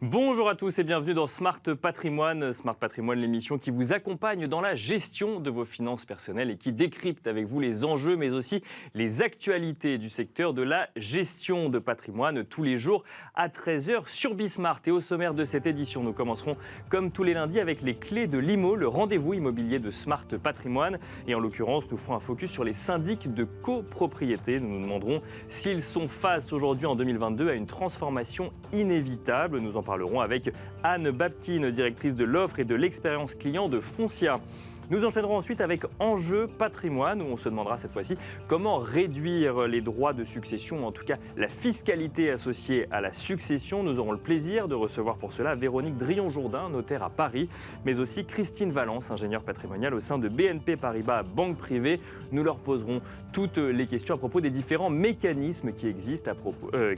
Bonjour à tous et bienvenue dans Smart Patrimoine. Smart Patrimoine, l'émission qui vous accompagne dans la gestion de vos finances personnelles et qui décrypte avec vous les enjeux mais aussi les actualités du secteur de la gestion de patrimoine tous les jours à 13 h sur Bismart. Et au sommaire de cette édition, nous commencerons comme tous les lundis avec les clés de l'IMO, le rendez-vous immobilier de Smart Patrimoine. Et en l'occurrence, nous ferons un focus sur les syndics de copropriété. Nous nous demanderons s'ils sont face aujourd'hui en 2022 à une transformation inévitable. Nous en parlerons avec Anne Babkin, directrice de l'offre et de l'expérience client de Foncia. Nous enchaînerons ensuite avec Enjeu Patrimoine, où on se demandera cette fois-ci comment réduire les droits de succession, en tout cas la fiscalité associée à la succession. Nous aurons le plaisir de recevoir pour cela Véronique Drillon-Jourdain, notaire à Paris, mais aussi Christine Valence, ingénieure patrimoniale au sein de BNP Paribas Banque Privée. Nous leur poserons toutes les questions à propos des différents mécanismes qui existent,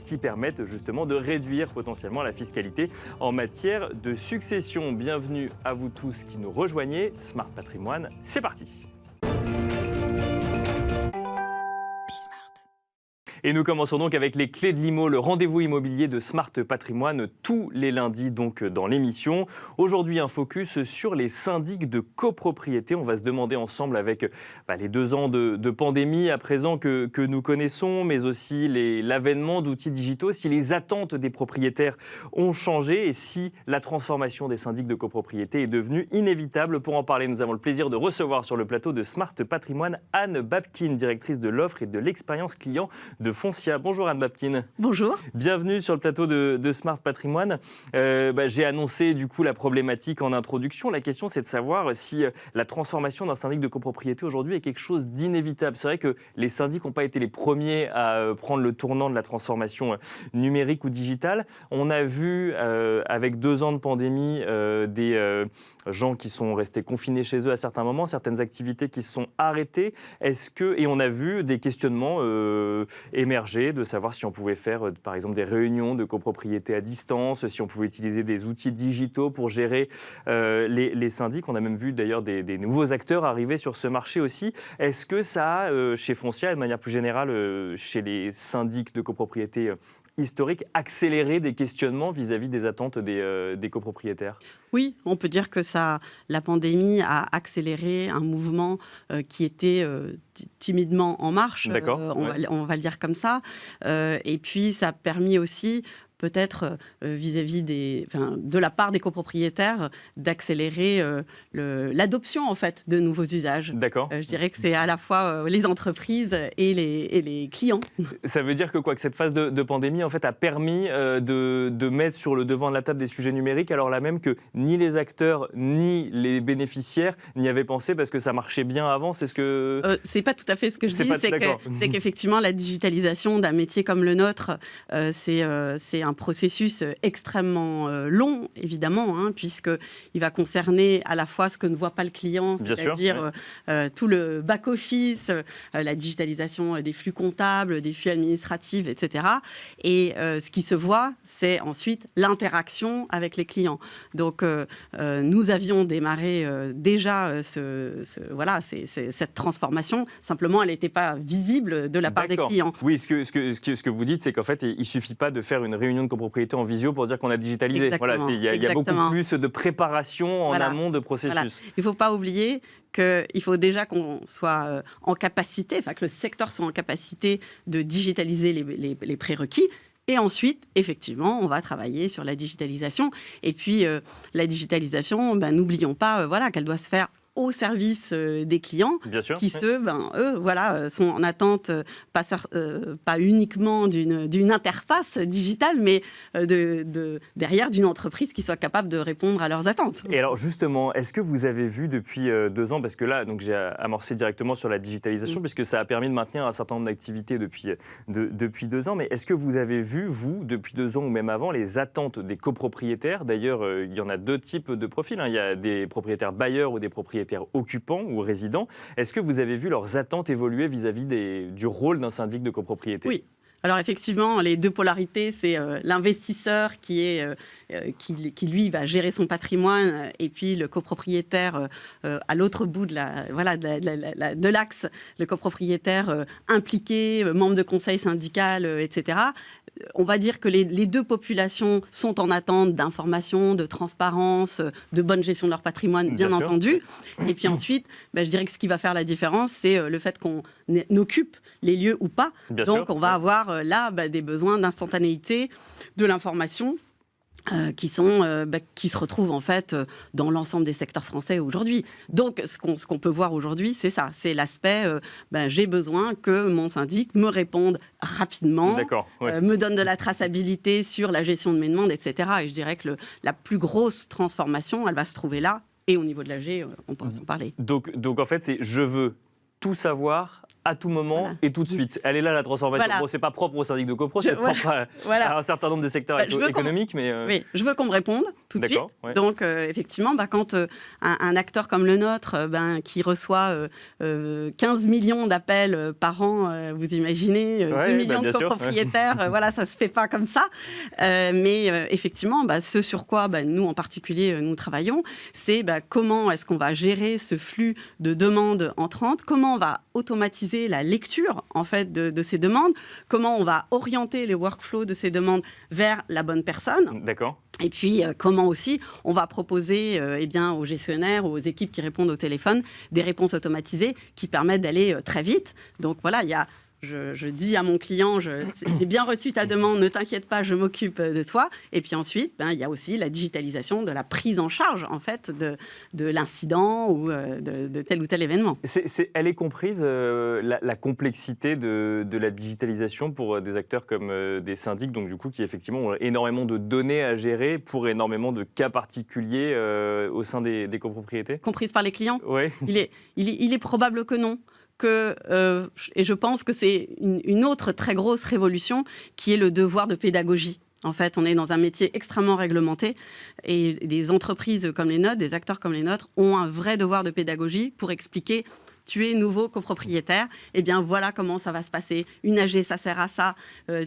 qui permettent justement de réduire potentiellement la fiscalité en matière de succession. Bienvenue à vous tous qui nous rejoignez. Smart Patrimoine, c'est parti. Et nous commençons donc avec les clés de l'IMO, le rendez-vous immobilier de Smart Patrimoine, tous les lundis donc dans l'émission. Aujourd'hui, un focus sur les syndics de copropriété. On va se demander ensemble avec les 2 ans de pandémie à présent que nous connaissons, mais aussi l'avènement d'outils digitaux, si les attentes des propriétaires ont changé et si la transformation des syndics de copropriété est devenue inévitable. Pour en parler, nous avons le plaisir de recevoir sur le plateau de Smart Patrimoine Anne Babkin, directrice de l'offre et de l'expérience client de Foncia. Bonjour Anne Babkin. Bonjour. Bienvenue sur le plateau de Smart Patrimoine. J'ai annoncé du coup la problématique en introduction. La question, c'est de savoir si la transformation d'un syndic de copropriété aujourd'hui est quelque chose d'inévitable. C'est vrai que les syndics n'ont pas été les premiers à prendre le tournant de la transformation numérique ou digitale. On a vu avec 2 ans de pandémie des gens qui sont restés confinés chez eux à certains moments, certaines activités qui se sont arrêtées. Et on a vu des questionnements émerger, de savoir si on pouvait faire par exemple des réunions de copropriété à distance, si on pouvait utiliser des outils digitaux pour gérer les syndics. On a même vu d'ailleurs des nouveaux acteurs arriver sur ce marché aussi. Est-ce que ça a, chez Foncia et de manière plus générale chez les syndics de copropriété historiques, accéléré des questionnements vis-à-vis des attentes des copropriétaires ? Oui, on peut dire que la pandémie a accéléré un mouvement qui était timidement en marche, on va le dire comme ça. Et puis, ça a permis aussi peut-être vis-à-vis de la part des copropriétaires d'accélérer l'adoption en fait de nouveaux usages. D'accord. Je dirais que c'est à la fois les entreprises et les clients. Ça veut dire que cette phase de pandémie en fait a permis de mettre sur le devant de la table des sujets numériques, alors là même que ni les acteurs ni les bénéficiaires n'y avaient pensé parce que ça marchait bien avant. C'est ce que c'est pas tout à fait ce que je dis. C'est qu'effectivement la digitalisation d'un métier comme le nôtre, c'est un processus extrêmement long, évidemment, puisqu'il va concerner à la fois ce que ne voit pas le client, c'est-à-dire tout le back-office, la digitalisation des flux comptables, des flux administratifs, etc. Et ce qui se voit, c'est ensuite l'interaction avec les clients. Donc, nous avions démarré déjà cette transformation. Simplement, elle n'était pas visible de la part des clients. Oui, ce que vous dites, c'est qu'en fait, il ne suffit pas de faire une réunion de copropriété en visio pour dire qu'on a digitalisé. Il y a beaucoup plus de préparation en amont de processus. Voilà. Il ne faut pas oublier qu'il faut déjà qu'on soit en capacité, que le secteur soit en capacité de digitaliser les prérequis. Et ensuite, effectivement, on va travailler sur la digitalisation. Et puis, la digitalisation, n'oublions pas qu'elle doit se faire au service des clients, qui sont en attente pas uniquement d'une interface digitale, mais derrière d'une entreprise qui soit capable de répondre à leurs attentes. Et alors justement, est-ce que vous avez vu depuis 2 ans, parce que là, donc, j'ai amorcé directement sur la digitalisation, puisque ça a permis de maintenir un certain nombre d'activités depuis 2 ans, mais est-ce que vous avez vu, vous, depuis 2 ans ou même avant, les attentes des copropriétaires ? D'ailleurs, il y en a 2 types de profils. Il y a des propriétaires bailleurs ou des propriétaires occupants ou résidents. Est-ce que vous avez vu leurs attentes évoluer vis-à-vis du rôle d'un syndic de copropriété ? Oui. Alors effectivement, les 2 polarités, c'est l'investisseur qui est qui lui va gérer son patrimoine, et puis le copropriétaire à l'autre bout de l'axe, le copropriétaire impliqué, membre de conseil syndical, etc. On va dire que les deux populations sont en attente d'informations, de transparence, de bonne gestion de leur patrimoine, bien entendu. Et puis ensuite, je dirais que ce qui va faire la différence, c'est le fait qu'on occupe les lieux ou pas. Donc on va avoir là des besoins d'instantanéité de l'information. Qui se retrouvent en fait dans l'ensemble des secteurs français aujourd'hui. Donc ce qu'on peut voir aujourd'hui, c'est ça, c'est l'aspect j'ai besoin que mon syndic me réponde rapidement, me donne de la traçabilité sur la gestion de mes demandes, etc. Et je dirais que la plus grosse transformation, elle va se trouver là, et au niveau de l'AG, on peut en parler. Donc en fait, c'est je veux tout savoir à tout moment et tout de suite. Elle est là, la transformation. Bon, c'est pas propre au syndic de copro, c'est propre à un certain nombre de secteurs économiques. Mais Oui, je veux qu'on me réponde tout de suite. Donc, effectivement, quand un acteur comme le nôtre, qui reçoit 15 millions d'appels par an, vous imaginez, 2 millions de copropriétaires, ça se fait pas comme ça. Mais effectivement, ce sur quoi nous, en particulier, nous travaillons, c'est comment est-ce qu'on va gérer ce flux de demandes entrantes, comment on va automatiser la lecture en fait de ces demandes, comment on va orienter les workflows de ces demandes vers la bonne personne. D'accord. Et puis, comment aussi on va proposer aux gestionnaires, aux équipes qui répondent au téléphone, des réponses automatisées qui permettent d'aller très vite. Donc voilà, il y a... Je dis à mon client, j'ai bien reçu ta demande, ne t'inquiète pas, je m'occupe de toi. Et puis ensuite, il y a aussi la digitalisation de la prise en charge en fait, de l'incident ou de tel ou tel événement. Elle est comprise, la complexité de la digitalisation pour des acteurs comme des syndics, donc du coup, qui effectivement ont énormément de données à gérer pour énormément de cas particuliers au sein des copropriétés. Comprise par les clients ? Oui. Il est probable que non. Et je pense que c'est une autre très grosse révolution qui est le devoir de pédagogie. En fait, on est dans un métier extrêmement réglementé et des entreprises comme les nôtres, des acteurs comme les nôtres, ont un vrai devoir de pédagogie pour expliquer tu es nouveau copropriétaire, eh bien voilà comment ça va se passer. Une AG, ça sert à ça.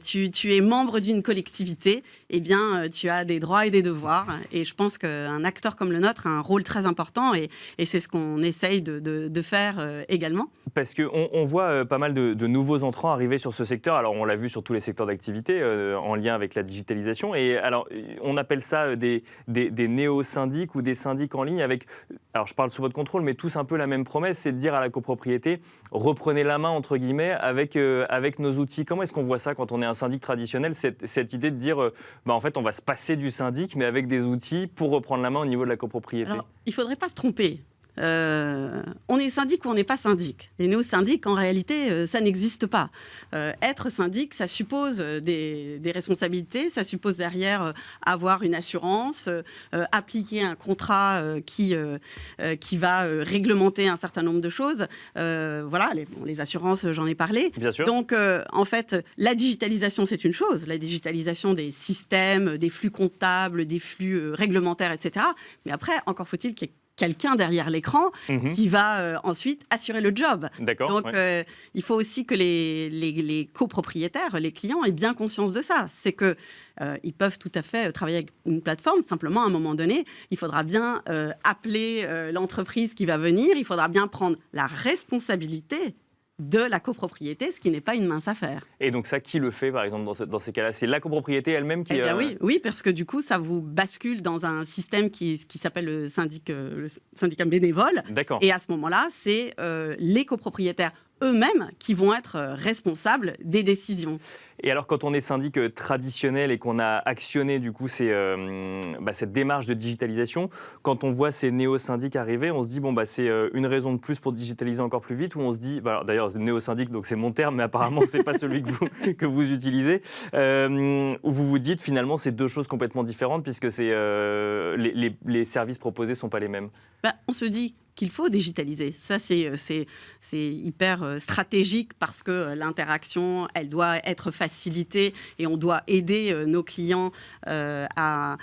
Tu es membre d'une collectivité, eh bien tu as des droits et des devoirs. Et je pense qu'un acteur comme le nôtre a un rôle très important et c'est ce qu'on essaye de faire également. Parce qu'on voit pas mal de nouveaux entrants arriver sur ce secteur. Alors on l'a vu sur tous les secteurs d'activité en lien avec la digitalisation. Et alors on appelle ça des néo-syndics ou des syndics en ligne avec, alors je parle sous votre contrôle, mais tous un peu la même promesse, c'est de dire à la copropriété, reprenez la main, entre guillemets, avec nos outils. Comment est-ce qu'on voit ça quand on est un syndic traditionnel, cette idée de dire, en fait, on va se passer du syndic, mais avec des outils pour reprendre la main au niveau de la copropriété? Alors, il ne faudrait pas se tromper. On est syndic ou on n'est pas syndic. Les néo-syndics, en réalité, ça n'existe pas. Être syndic, ça suppose des responsabilités, ça suppose derrière avoir une assurance, appliquer un contrat qui va réglementer un certain nombre de choses. Voilà, les assurances, j'en ai parlé. Bien sûr. Donc, en fait, la digitalisation, c'est une chose. La digitalisation des systèmes, des flux comptables, des flux réglementaires, etc. Mais après, encore faut-il qu'il y ait quelqu'un derrière l'écran qui va ensuite assurer le job. D'accord, donc, il faut aussi que les copropriétaires, les clients, aient bien conscience de ça. C'est que ils peuvent tout à fait travailler avec une plateforme. Simplement, à un moment donné, il faudra bien appeler l'entreprise qui va venir. Il faudra bien prendre la responsabilité de la copropriété, ce qui n'est pas une mince affaire. Et donc ça, qui le fait, par exemple, dans ces cas-là? C'est la copropriété elle-même qui... Oui, parce que du coup, ça vous bascule dans un système qui s'appelle le syndicat bénévole. D'accord. Et à ce moment-là, c'est les copropriétaires eux-mêmes qui vont être responsables des décisions. Et alors, quand on est syndic traditionnel et qu'on a actionné du coup cette démarche de digitalisation, quand on voit ces néo-syndics arriver, on se dit c'est une raison de plus pour digitaliser encore plus vite, ou on se dit, d'ailleurs néo-syndic, donc c'est mon terme, mais apparemment c'est pas celui que vous utilisez, où vous vous dites finalement c'est deux choses complètement différentes puisque les services proposés sont pas les mêmes. On se dit qu'il faut digitaliser. Ça, c'est hyper stratégique parce que l'interaction, elle doit être facilitée et on doit aider nos clients à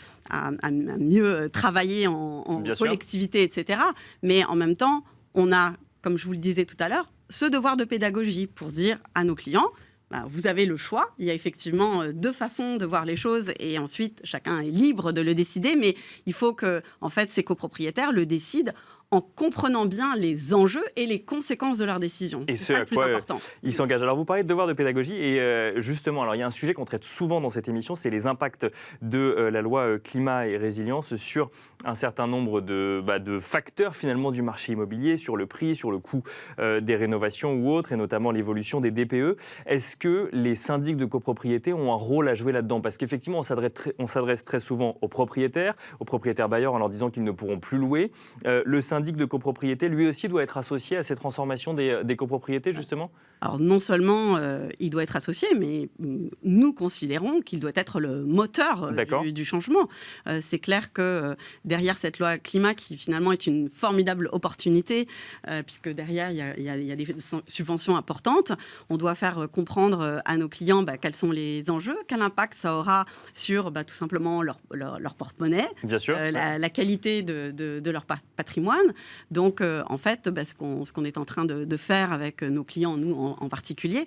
mieux travailler en collectivité, etc. Mais en même temps, on a, comme je vous le disais tout à l'heure, ce devoir de pédagogie pour dire à nos clients, vous avez le choix. Il y a effectivement 2 façons de voir les choses et ensuite, chacun est libre de le décider. Mais il faut que, en fait, ces copropriétaires le décident en comprenant bien les enjeux et les conséquences de leurs décisions. Et c'est ça le plus important. Ils s'engagent. Alors, vous parlez de devoir de pédagogie et justement, alors, il y a un sujet qu'on traite souvent dans cette émission, c'est les impacts de la loi climat et résilience sur un certain nombre de facteurs finalement du marché immobilier, sur le prix, sur le coût des rénovations ou autres, et notamment l'évolution des DPE. Est-ce que les syndics de copropriété ont un rôle à jouer là-dedans? Parce qu'effectivement, on s'adresse très souvent aux propriétaires bailleurs en leur disant qu'ils ne pourront plus louer. Le syndic de copropriété, lui aussi, doit être associé à ces transformations des copropriétés, justement? Alors, non seulement il doit être associé, mais nous considérons qu'il doit être le moteur du changement. C'est clair que derrière cette loi climat, qui finalement est une formidable opportunité, puisque derrière, il y a des subventions importantes, on doit faire comprendre à nos clients quels sont les enjeux, quel impact ça aura sur tout simplement leur porte-monnaie, la qualité de leur patrimoine. Donc, en fait, ce qu'on est en train de faire avec nos clients, nous en particulier,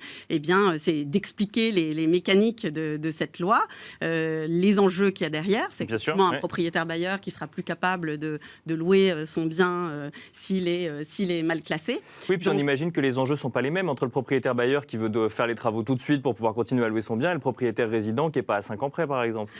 c'est d'expliquer les mécaniques de cette loi, les enjeux qu'il y a derrière. C'est effectivement un propriétaire bailleur qui sera plus capable de louer son bien s'il est mal classé. Oui, puis on imagine que les enjeux ne sont pas les mêmes entre le propriétaire bailleur qui veut faire les travaux tout de suite pour pouvoir continuer à louer son bien et le propriétaire résident qui n'est pas à 5 ans près, par exemple.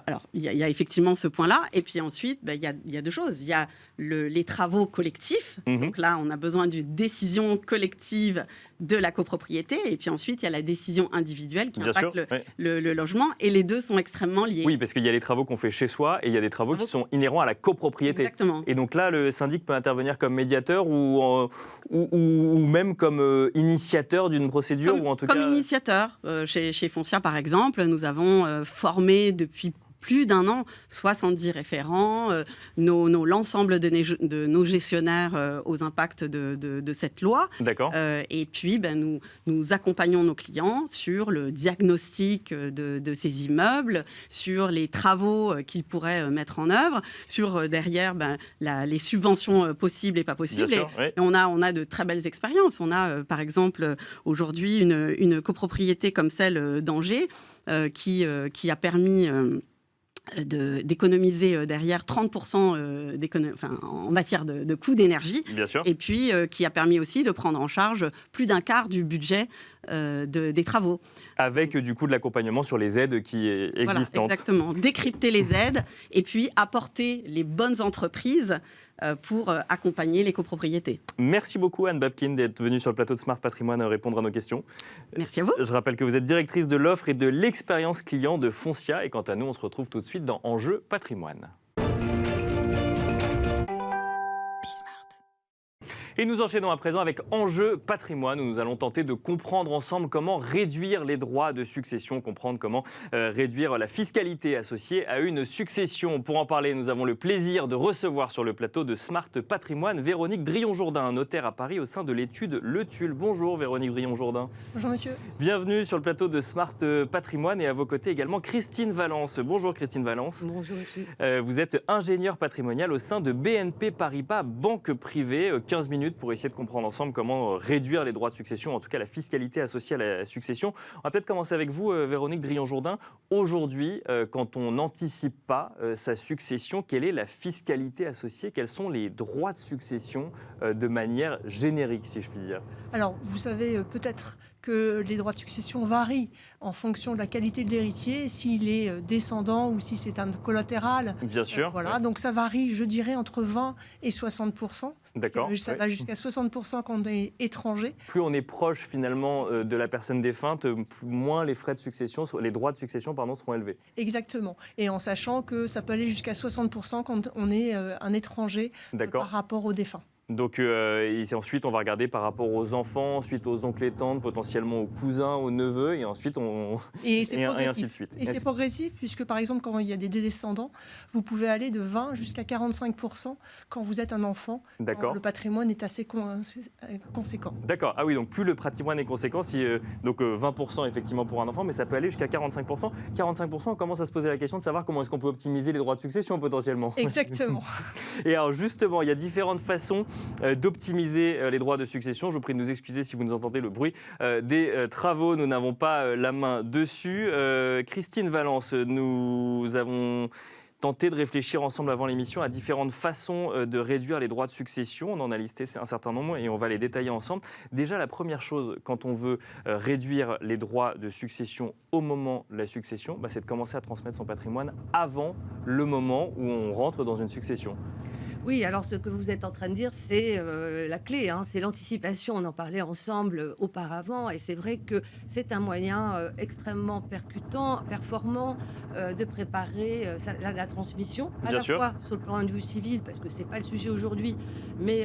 Alors, il y a effectivement ce point-là. Et puis ensuite, il y a 2 choses. Il y a les travaux collectifs. Donc là, on a besoin d'une décision collective de la copropriété. Et puis ensuite, il y a la décision individuelle qui impacte le logement. Et les 2 sont extrêmement liés. Oui, parce qu'il y a les travaux qu'on fait chez soi et il y a des travaux qui sont inhérents à la copropriété. Exactement. Et donc là, le syndic peut intervenir comme médiateur ou même comme initiateur d'une procédure ou en tout cas... Comme initiateur. Chez Foncia, par exemple, nous avons formé depuis plus d'1 an, 70 référents, l'ensemble de nos gestionnaires aux impacts de cette loi. D'accord. Et puis, nous accompagnons nos clients sur le diagnostic de ces immeubles, sur les travaux qu'ils pourraient mettre en œuvre, sur derrière les subventions possibles et pas possibles. Et on a de très belles expériences. On a, par exemple, aujourd'hui une copropriété comme celle d'Angers qui a permis... d'économiser derrière 30% en matière de coûts d'énergie. Bien sûr. Et puis qui a permis aussi de prendre en charge plus d'1 quart du budget des travaux. Avec du coup de l'accompagnement sur les aides qui existantes. Voilà, exactement. Décrypter les aides et puis apporter les bonnes entreprises pour accompagner les copropriétés. Merci beaucoup Anne Babkin d'être venue sur le plateau de Smart Patrimoine répondre à nos questions. Merci à vous. Je rappelle que vous êtes directrice de l'offre et de l'expérience client de Foncia. Et quant à nous, on se retrouve tout de suite dans Enjeux Patrimoine. Et nous enchaînons à présent avec Enjeux Patrimoine, où nous allons tenter de comprendre ensemble comment réduire les droits de succession, comprendre comment réduire la fiscalité associée à une succession. Pour en parler, nous avons le plaisir de recevoir sur le plateau de Smart Patrimoine Véronique Drillon-Jourdain, notaire à Paris au sein de l'étude Le Tulle. Bonjour Véronique Drillon-Jourdain. Bonjour monsieur. Bienvenue sur le plateau de Smart Patrimoine et à vos côtés également Christine Valence. Bonjour Christine Valence. Bonjour monsieur. Vous êtes ingénieure patrimoniale au sein de BNP Paribas, banque privée. 15 minutes pour essayer de comprendre ensemble comment réduire les droits de succession, en tout cas la fiscalité associée à la succession. On va peut-être commencer avec vous, Véronique Drillon-Jourdain. Aujourd'hui, quand on n'anticipe pas sa succession, quelle est la fiscalité associée? Quels sont les droits de succession de manière générique, si je puis dire? Alors, vous savez peut-être que les droits de succession varient en fonction de la qualité de l'héritier, s'il est descendant ou si c'est un collatéral. Bien sûr. Voilà, ouais. Donc ça varie, je dirais, entre 20 et 60%. D'accord. Ça va jusqu'à 60% quand on est étranger. Plus on est proche finalement de la personne défunte, moins les frais de succession, les droits de succession seront élevés. Exactement. Et en sachant que ça peut aller jusqu'à 60% quand on est un étranger par rapport au défunt. Donc et ensuite, on va regarder par rapport aux enfants, ensuite aux oncles et tantes, potentiellement aux cousins, aux neveux, et ensuite et ainsi de suite. Et c'est progressif, puisque par exemple, quand il y a des descendants, vous pouvez aller de 20 jusqu'à 45% quand vous êtes un enfant. D'accord. Le patrimoine est assez conséquent. D'accord. Ah oui, donc plus le patrimoine est conséquent, donc 20% effectivement pour un enfant, mais ça peut aller jusqu'à 45%. 45%, on commence à se poser la question de savoir comment est-ce qu'on peut optimiser les droits de succession potentiellement. Exactement. Et alors justement, il y a différentes façons d'optimiser les droits de succession. Je vous prie de nous excuser si vous nous entendez le bruit des travaux. Nous n'avons pas la main dessus. Christine Valence, nous avons tenté de réfléchir ensemble avant l'émission à différentes façons de réduire les droits de succession. On en a listé un certain nombre et on va les détailler ensemble. Déjà, la première chose, quand on veut réduire les droits de succession au moment de la succession, c'est de commencer à transmettre son patrimoine avant le moment où on rentre dans une succession. Oui, alors ce que vous êtes en train de dire, c'est la clé, c'est l'anticipation. On en parlait ensemble auparavant et c'est vrai que c'est un moyen extrêmement percutant, performant de préparer la transmission, à la fois sur le plan de vue civil, parce que ce n'est pas le sujet aujourd'hui, mais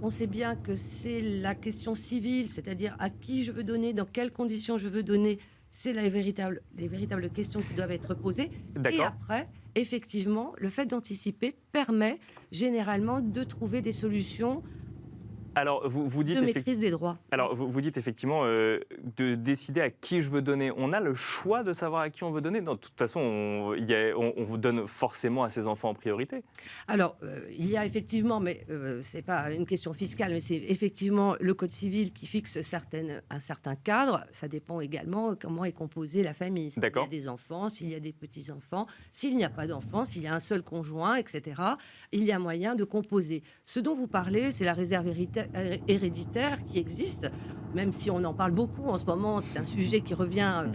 on sait bien que c'est la question civile, c'est-à-dire à qui je veux donner, dans quelles conditions je veux donner. C'est les véritables questions qui doivent être posées. Et après, effectivement, le fait d'anticiper permet généralement de trouver des solutions vous dites de maîtrise des droits. Alors, vous dites effectivement de décider à qui je veux donner. On a le choix de savoir à qui on veut donner. Non, de toute façon, on vous donne forcément à ses enfants en priorité. Alors, il y a effectivement, mais ce n'est pas une question fiscale, mais c'est effectivement le Code civil qui fixe un certain cadre. Ça dépend également comment est composée la famille. S'il y a des enfants, s'il y a des petits-enfants, s'il n'y a pas d'enfants, s'il y a un seul conjoint, etc., il y a moyen de composer. Ce dont vous parlez, c'est la réserve héréditaire qui existe, même si on en parle beaucoup en ce moment, c'est un sujet qui revient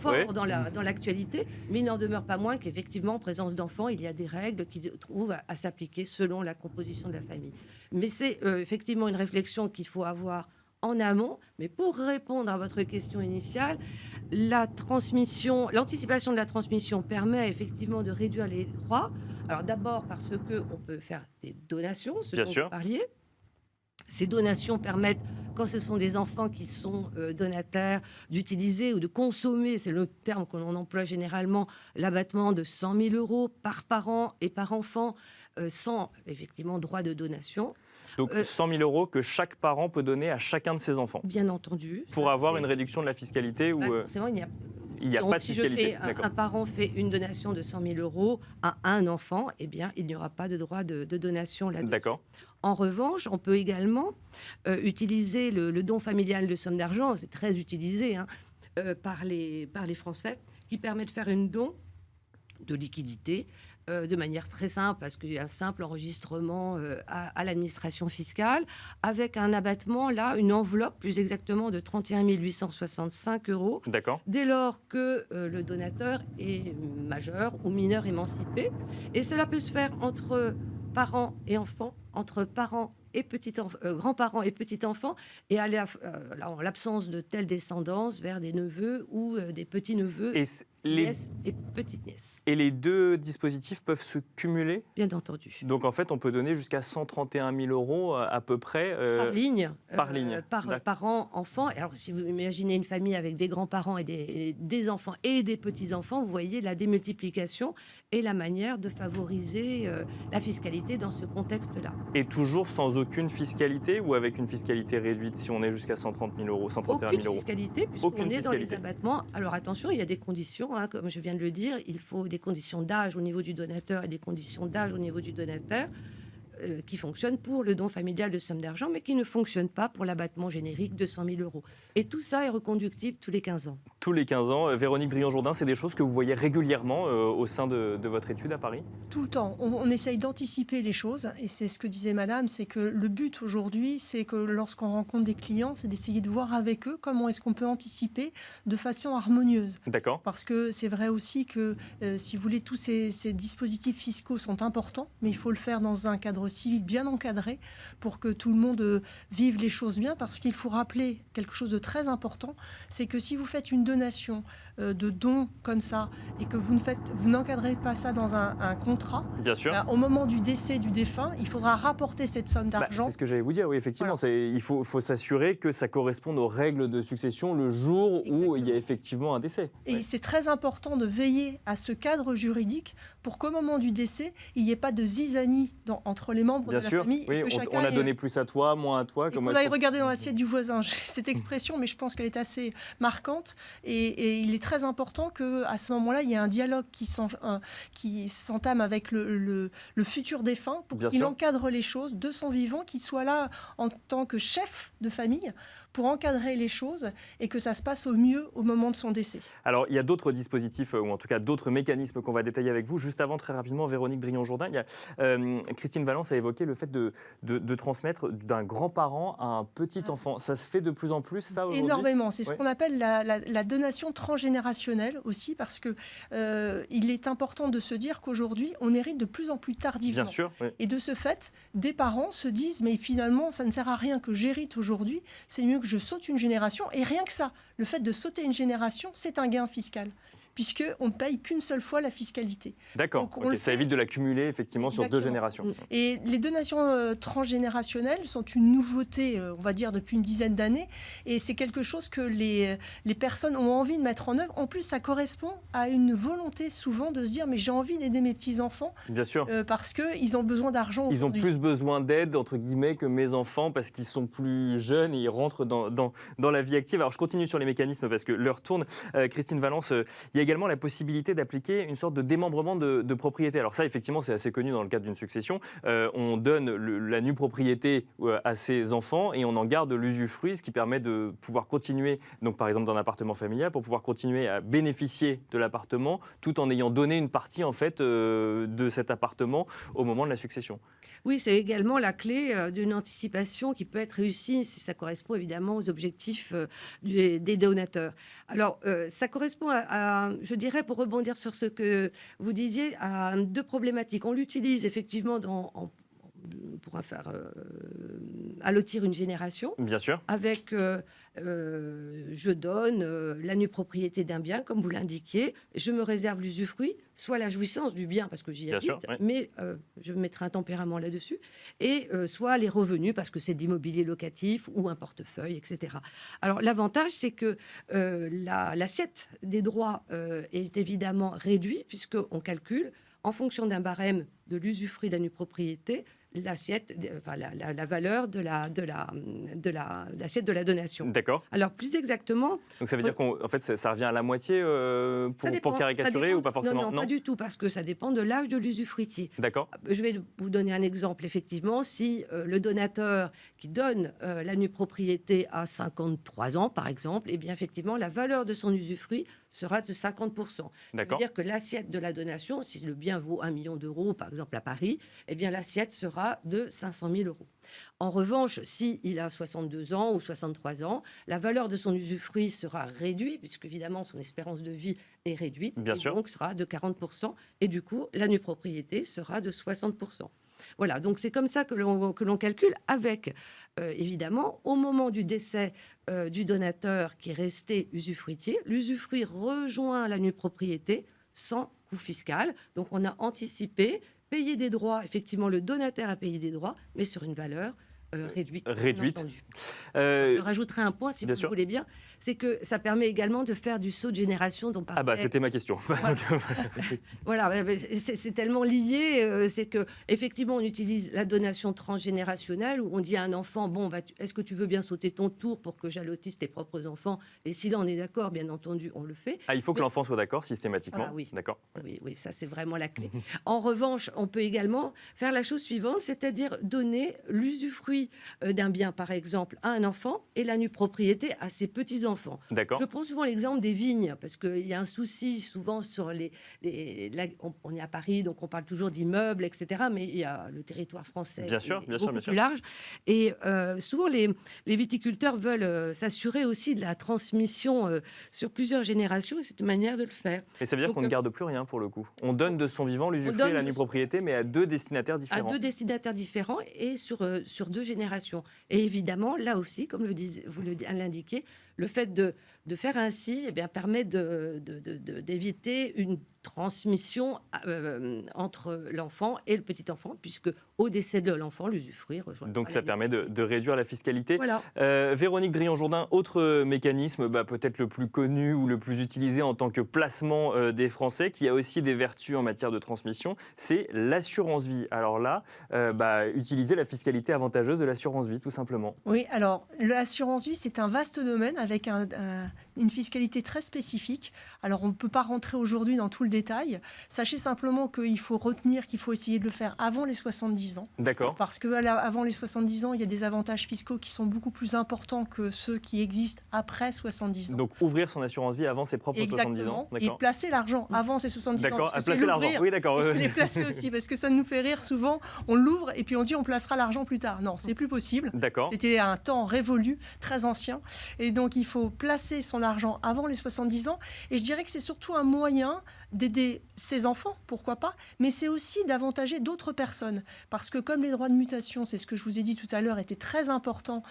fort dans l'actualité, mais il n'en demeure pas moins qu'effectivement, en présence d'enfants, il y a des règles qui trouvent à s'appliquer selon la composition de la famille. Mais c'est effectivement une réflexion qu'il faut avoir en amont, mais pour répondre à votre question initiale, l'anticipation de la transmission permet effectivement de réduire les droits. Alors d'abord parce qu'on peut faire des donations, ce dont vous parliez. Ces donations permettent, quand ce sont des enfants qui sont donataires, d'utiliser ou de consommer, c'est le terme que l'on emploie généralement, l'abattement de 100 000 € par parent et par enfant, sans effectivement droit de donation. Donc 100 000 € que chaque parent peut donner à chacun de ses enfants. Bien entendu. Pour avoir une réduction de la fiscalité ou forcément, il n'y a pas de fiscalité. Un parent fait une donation de 100 000 € à un enfant, eh bien, il n'y aura pas de droit de donation là-dessus. D'accord. En revanche, on peut également utiliser le don familial de somme d'argent, c'est très utilisé par les Français, qui permet de faire une don de liquidité de manière très simple, parce qu'il y a un simple enregistrement à l'administration fiscale, avec un abattement, là, une enveloppe plus exactement de 31 865 €. D'accord. Dès lors que le donateur est majeur ou mineur émancipé. Et cela peut se faire entre parents et enfants, entre parents et grands-parents et petits-enfants, et aller, en l'absence de telle descendance, vers des neveux ou des petits-neveux, nièces et petites-nièces. Et les deux dispositifs peuvent se cumuler ? Bien entendu. Donc en fait, on peut donner jusqu'à 131 000 € à peu près par ligne. Par parents, enfants. Et alors, si vous imaginez une famille avec des grands-parents et des enfants et des petits-enfants, vous voyez la démultiplication et la manière de favoriser la fiscalité dans ce contexte-là. Et toujours sans aucune fiscalité ou avec une fiscalité réduite si on est jusqu'à 130 000 €, 131 000 €? Aucune fiscalité, puisqu'on est dans les abattements. Alors attention, il y a des conditions, comme je viens de le dire, il faut des conditions d'âge au niveau du donateur et des conditions d'âge au niveau du donataire qui fonctionnent pour le don familial de somme d'argent, mais qui ne fonctionnent pas pour l'abattement générique de 100 000 €. Et tout ça est reconductible tous les 15 ans. Tous les 15 ans. Véronique Drian-Jourdain, c'est des choses que vous voyez régulièrement au sein de votre étude à Paris ? Tout le temps. On essaye d'anticiper les choses, et c'est ce que disait Madame, c'est que le but aujourd'hui, c'est que lorsqu'on rencontre des clients, c'est d'essayer de voir avec eux comment est-ce qu'on peut anticiper de façon harmonieuse. D'accord. Parce que c'est vrai aussi que, si vous voulez, tous ces dispositifs fiscaux sont importants, mais il faut le faire dans un cadre civil bien encadré pour que tout le monde vive les choses bien, parce qu'il faut rappeler quelque chose de très important, c'est que si vous faites une donation de dons comme ça et que vous n'encadrez pas ça dans un contrat, bien sûr. Au moment du décès du défunt, il faudra rapporter cette somme d'argent. C'est ce que j'allais vous dire, oui, effectivement. Voilà. Il faut s'assurer que ça corresponde aux règles de succession le jour où il y a effectivement un décès. Et c'est très important de veiller à ce cadre juridique pour qu'au moment du décès, il n'y ait pas de zizanie entre les membres Bien de la sûr. famille. Oui, Et que chacun on a donné plus à toi, moins à toi. qu'on aille regarder dans l'assiette du voisin. J'ai cette expression, mais je pense qu'elle est assez marquante. Et il est très important qu'à ce moment-là, il y ait un dialogue qui s'entame avec le futur défunt pour qu'il encadre les choses de son vivant, qu'il soit là en tant que chef de famille pour encadrer les choses et que ça se passe au mieux au moment de son décès. Alors, il y a d'autres dispositifs, ou en tout cas d'autres mécanismes qu'on va détailler avec vous. Juste avant, très rapidement, Véronique Drillon-Jourdain, Christine Valence a évoqué le fait de transmettre d'un grand-parent à un petit enfant. Ça se fait de plus en plus, ça, aujourd'hui ? Énormément. C'est ce qu'on appelle la donation transgénérationnelle aussi, parce que il est important de se dire qu'aujourd'hui, on hérite de plus en plus tardivement. Bien sûr. Oui. Et de ce fait, des parents se disent, mais finalement, ça ne sert à rien que j'hérite aujourd'hui, c'est mieux que je saute une génération. Et rien que ça, le fait de sauter une génération, c'est un gain fiscal, puisqu'on ne paye qu'une seule fois la fiscalité. D'accord, ça évite de l'accumuler effectivement. Exactement. Sur 2 générations. Et les donations transgénérationnelles sont une nouveauté, on va dire, depuis une dizaine d'années. Et c'est quelque chose que les personnes ont envie de mettre en œuvre. En plus, ça correspond à une volonté souvent de se dire, mais j'ai envie d'aider mes petits-enfants. Bien sûr. Parce qu'ils ont besoin d'argent. Ils ont plus besoin d'aide, entre guillemets, que mes enfants, parce qu'ils sont plus jeunes et ils rentrent dans la vie active. Alors, je continue sur les mécanismes parce que l'heure tourne. Christine Valence, il y a également la possibilité d'appliquer une sorte de démembrement de propriété. Alors ça, effectivement, c'est assez connu dans le cadre d'une succession. On donne la nue propriété à ses enfants et on en garde l'usufruit, ce qui permet de pouvoir continuer, donc par exemple dans un appartement familial, pour pouvoir continuer à bénéficier de l'appartement tout en ayant donné une partie en fait de cet appartement au moment de la succession. Oui, c'est également la clé d'une anticipation qui peut être réussie si ça correspond évidemment aux objectifs des donateurs. Alors, ça correspond je dirais, pour rebondir sur ce que vous disiez, à 2 problématiques. On l'utilise effectivement pour faire allotir une génération. Bien sûr. Avec, je donne la nue propriété d'un bien, comme vous l'indiquiez, je me réserve l'usufruit, soit la jouissance du bien, parce que j'y habite, mais je mettrai un tempérament là-dessus, et soit les revenus, parce que c'est de l'immobilier locatif ou un portefeuille, etc. Alors, l'avantage, c'est que l'assiette des droits est évidemment réduite, puisqu'on calcule, en fonction d'un barème de l'usufruit de la nue propriété, l'assiette, la valeur de l'assiette de la donation. D'accord. Alors, plus exactement... Donc, ça veut dire qu'en fait, ça revient à la moitié pour caricaturer ou pas forcément? Non, pas du tout, parce que ça dépend de l'âge de l'usufruitier. D'accord. Je vais vous donner un exemple. Effectivement, si le donateur qui donne la nue propriété à 53 ans, par exemple, eh bien, effectivement, la valeur de son usufruit sera de 50%. Ça veut dire que l'assiette de la donation, si le bien vaut 1 million d'euros, par exemple à Paris, eh bien, l'assiette sera de 500 000 euros. En revanche, s'il a 62 ans ou 63 ans, la valeur de son usufruit sera réduite, puisque évidemment son espérance de vie est réduite, donc sera de 40%, et du coup, la nue propriété sera de 60%. Voilà, donc c'est comme ça que l'on calcule, avec évidemment, au moment du décès du donateur qui est resté usufruitier, l'usufruit rejoint la nue propriété sans coût fiscal. Donc on a anticipé, payé des droits, effectivement le donataire a payé des droits, mais sur une valeur réduite. Je rajouterai un point, si vous voulez bien, c'est que ça permet également de faire du saut de génération dont parlait. Ah bah c'était ma question. Voilà, c'est tellement lié, c'est que effectivement on utilise la donation transgénérationnelle où on dit à un enfant, bon, est-ce que tu veux bien sauter ton tour pour que j'allotisse tes propres enfants? Et si là on est d'accord, bien entendu, on le fait. Ah, il faut que l'enfant soit d'accord systématiquement. Ah, oui. D'accord. Oui, ça c'est vraiment la clé. En revanche, on peut également faire la chose suivante, c'est-à-dire donner l'usufruit d'un bien, par exemple, à un enfant et la nue propriété à ses petits-enfants. D'accord. Je prends souvent l'exemple des vignes, parce qu'il y a un souci souvent sur on est à Paris, donc on parle toujours d'immeubles, etc. Mais il y a le territoire français beaucoup plus large. Et souvent, les viticulteurs veulent s'assurer aussi de la transmission sur plusieurs générations, et c'est une manière de le faire. Et ça veut dire qu'on ne garde plus rien pour le coup. On donne de son vivant l'usufruit et la nue propriété, mais à 2 destinataires différents. À 2 destinataires différents et sur 2 générations. Et évidemment, là aussi, comme vous l'indiquez, le fait de faire ainsi permet d'éviter une transmission entre l'enfant et le petit-enfant, puisque au décès de l'enfant, l'usufruit rejoint. Donc ça permet de réduire la fiscalité. Voilà. Véronique Drillon-Jourdain, autre mécanisme peut-être le plus connu ou le plus utilisé en tant que placement des Français, qui a aussi des vertus en matière de transmission, c'est l'assurance vie. Alors là, utiliser la fiscalité avantageuse de l'assurance vie, tout simplement. Oui, alors l'assurance vie, c'est un vaste domaine avec une fiscalité très spécifique. Alors on ne peut pas rentrer aujourd'hui dans tout le détail. Sachez simplement qu'il faut retenir qu'il faut essayer de le faire avant les 70 ans. D'accord. Parce qu'avant les 70 ans, il y a des avantages fiscaux qui sont beaucoup plus importants que ceux qui existent après 70 ans. Donc ouvrir son assurance vie avant ses propres 70 ans. Et placer l'argent avant ses 70 ans. D'accord, placer l'argent. Oui, d'accord. Il faut les placer aussi, parce que ça nous fait rire souvent. On l'ouvre et puis on dit on placera l'argent plus tard. Non, c'est plus possible. D'accord. C'était un temps révolu, très ancien. Et donc il faut placer son argent avant les 70 ans. Et je dirais que c'est surtout un moyen d'aider ses enfants, pourquoi pas, mais c'est aussi d'avantager d'autres personnes. Parce que comme les droits de mutation, c'est ce que je vous ai dit tout à l'heure, étaient très importants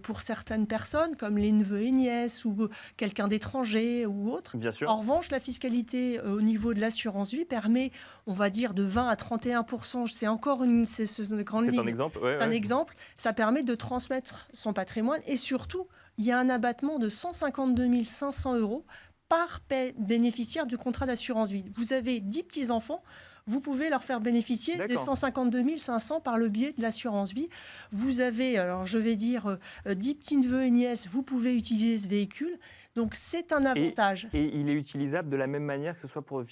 pour certaines personnes, comme les neveux et nièces, ou quelqu'un d'étranger, ou autre. Bien sûr. En revanche, la fiscalité au niveau de l'assurance vie permet, on va dire, de 20 à 31%. C'est encore une grande ligne. C'est un exemple. Ouais, c'est un exemple. Ça permet de transmettre son patrimoine. Et surtout, il y a un abattement de 152 500 € par bénéficiaire du contrat d'assurance vie. Vous avez 10 petits-enfants, vous pouvez leur faire bénéficier de 152 500 par le biais de l'assurance vie. Vous avez, alors je vais dire, 10 petits-neveux et nièces, vous pouvez utiliser ce véhicule. Donc c'est un avantage. Et il est utilisable de la même manière que ce soit pour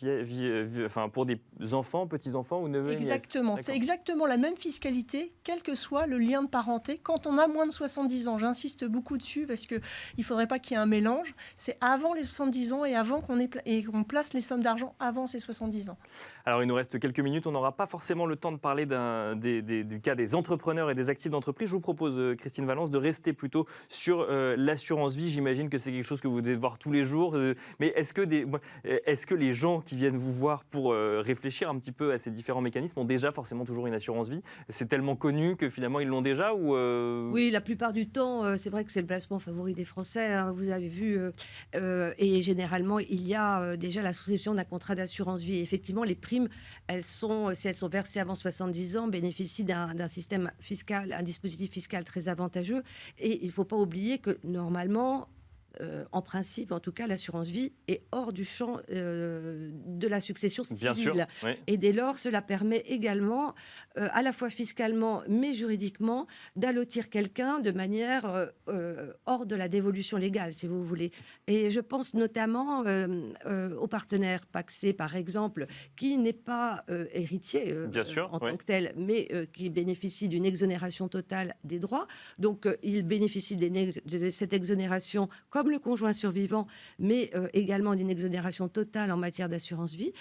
des enfants, petits-enfants ou neveux et nièces. Exactement, c'est exactement la même fiscalité, quel que soit le lien de parenté. Quand on a moins de 70 ans, j'insiste beaucoup dessus parce qu'il ne faudrait pas qu'il y ait un mélange, c'est avant les 70 ans et avant qu'on place les sommes d'argent avant ces 70 ans. Alors il nous reste quelques minutes, on n'aura pas forcément le temps de parler du cas des entrepreneurs et des actifs d'entreprise. Je vous propose, Christine Valence, de rester plutôt sur l'assurance vie. J'imagine que c'est quelque chose que vous devez voir tous les jours. Mais est-ce que les gens qui viennent vous voir pour réfléchir un petit peu à ces différents mécanismes ont déjà forcément toujours une assurance vie ? C'est tellement connu que finalement ils l'ont déjà ou Oui, la plupart du temps, c'est vrai que c'est le placement favori des Français. Hein, vous avez vu. Et généralement, il y a déjà la souscription d'un contrat d'assurance vie. Effectivement, les primes, si elles sont versées avant 70 ans, bénéficient d'un système fiscal, un dispositif fiscal très avantageux. Et il ne faut pas oublier que normalement, en principe, en tout cas, l'assurance vie est hors du champ de la succession civile. Bien sûr, oui. Et dès lors, cela permet également, à la fois fiscalement, mais juridiquement, d'allotir quelqu'un de manière hors de la dévolution légale, si vous voulez. Et je pense notamment aux partenaires pacsés, par exemple, qui n'est pas héritier tant que tel, mais qui bénéficie d'une exonération totale des droits. Donc, il bénéficie de cette exonération comme le conjoint survivant, mais également d'une exonération totale en matière d'assurance vie.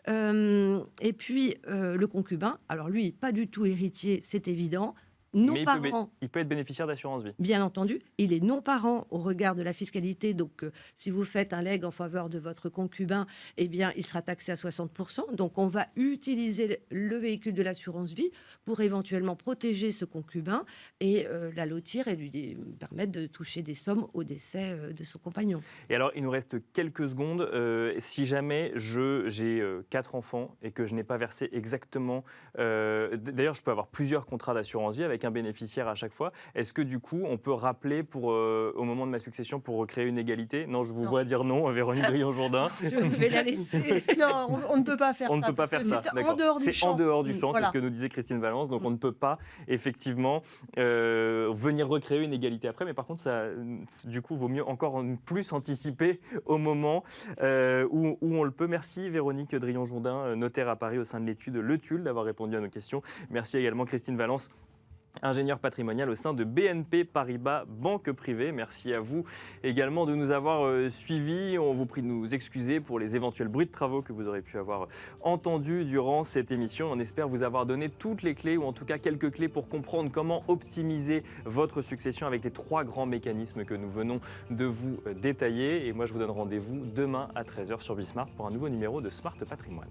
Et puis, le concubin, alors lui, pas du tout héritier, c'est évident. Il peut être bénéficiaire d'assurance vie. Bien entendu, il est non-parent au regard de la fiscalité. Donc, si vous faites un legs en faveur de votre concubin, eh bien, il sera taxé à 60%. Donc, on va utiliser le véhicule de l'assurance vie pour éventuellement protéger ce concubin et l'allotir et lui permettre de toucher des sommes au décès de son compagnon. Et alors, il nous reste quelques secondes. Si jamais j'ai 4 enfants et que je n'ai pas versé exactement... D'ailleurs, je peux avoir plusieurs contrats d'assurance vie avec un bénéficiaire à chaque fois. Est-ce que du coup, on peut rappeler au moment de ma succession pour recréer une égalité ? Non, je vous vois dire non, Véronique Drillon-Jourdain. Je vais la laisser. Non, on ne peut pas faire ça. On ne peut pas faire ça. C'est en dehors du champ. C'est en dehors du champ, Voilà. C'est ce que nous disait Christine Valence. Donc on ne peut pas effectivement venir recréer une égalité après. Mais par contre, ça, du coup, vaut mieux encore plus anticiper au moment où on le peut. Merci Véronique Drillon-Jourdain, notaire à Paris au sein de l'étude Le Tulle, d'avoir répondu à nos questions. Merci également Christine Valence, ingénieur patrimonial au sein de BNP Paribas Banque Privée. Merci à vous également de nous avoir suivis. On vous prie de nous excuser pour les éventuels bruits de travaux que vous aurez pu avoir entendus durant cette émission. On espère vous avoir donné toutes les clés, ou en tout cas quelques clés pour comprendre comment optimiser votre succession avec les 3 grands mécanismes que nous venons de vous détailler. Et moi, je vous donne rendez-vous demain à 13h sur Bismart pour un nouveau numéro de Smart Patrimoine.